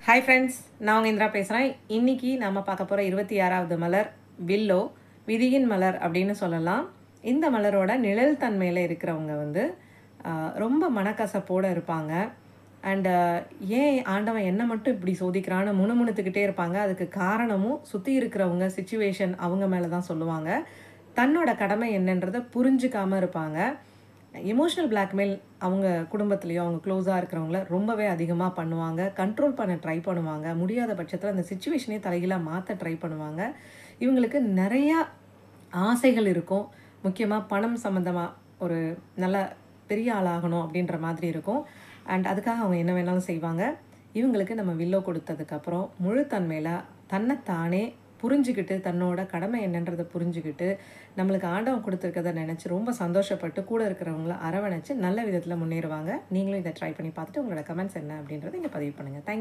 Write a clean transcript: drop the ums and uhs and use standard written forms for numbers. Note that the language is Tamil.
ஹாய் ஃப்ரெண்ட்ஸ், நான் உங்கள் இந்திரா பேசுகிறேன். இன்றைக்கி நம்ம பார்க்க போகிற 26வது மலர் வில்லோ, விதியின் மலர் அப்படின்னு சொல்லலாம். இந்த மலரோட நிழல் தன்மையில் இருக்கிறவங்க வந்து ரொம்ப மனக்கசப்போடு இருப்பாங்க. அண்டு ஏன் ஆண்டவன் என்ன மட்டும் இப்படி சோதிக்கிறான்னு முணுமுணுத்துக்கிட்டே இருப்பாங்க. அதுக்கு காரணமும் சுற்றி இருக்கிறவங்க சிச்சுவேஷன் அவங்க மேலே தான் சொல்லுவாங்க. தன்னோட கடமை என்னன்றதை புரிஞ்சுக்காமல் இருப்பாங்க. எமோஷ்னல் பிளாக்மெயில் அவங்க குடும்பத்துலேயோ அவங்க க்ளோஸாக இருக்கிறவங்கள ரொம்பவே அதிகமாக பண்ணுவாங்க. கண்ட்ரோல் பண்ண ட்ரை பண்ணுவாங்க. முடியாத பட்சத்தில் அந்த சிச்சுவேஷனே தலைகீழாக மாற்ற ட்ரை பண்ணுவாங்க. இவங்களுக்கு நிறையா ஆசைகள் இருக்கும். முக்கியமாக பணம் சம்மந்தமாக ஒரு நல்ல பெரிய ஆளாகணும் அப்படின்ற மாதிரி இருக்கும். அண்ட் அதுக்காக அவங்க என்ன வேணாலும் செய்வாங்க. இவங்களுக்கு நம்ம வில்லோ கொடுத்ததுக்கப்புறம் முழுத்தன்மையில் தன்னைத்தானே புரிஞ்சுக்கிட்டு, தன்னோட கடமை என்னன்றதை புரிஞ்சுக்கிட்டு, நம்மளுக்கு ஆண்டவன் கொடுத்துருக்கத நினச்சி ரொம்ப சந்தோஷப்பட்டு கூட இருக்கிறவங்கள அரவணைச்சு நல்ல விதத்தில் முன்னேறுவாங்க. நீங்களும் இதை ட்ரை பண்ணி பார்த்துட்டு உங்களோட கமெண்ட்ஸ் என்ன அப்படின்றத இங்கே பதிவு பண்ணுங்கள். தேங்க்யூ.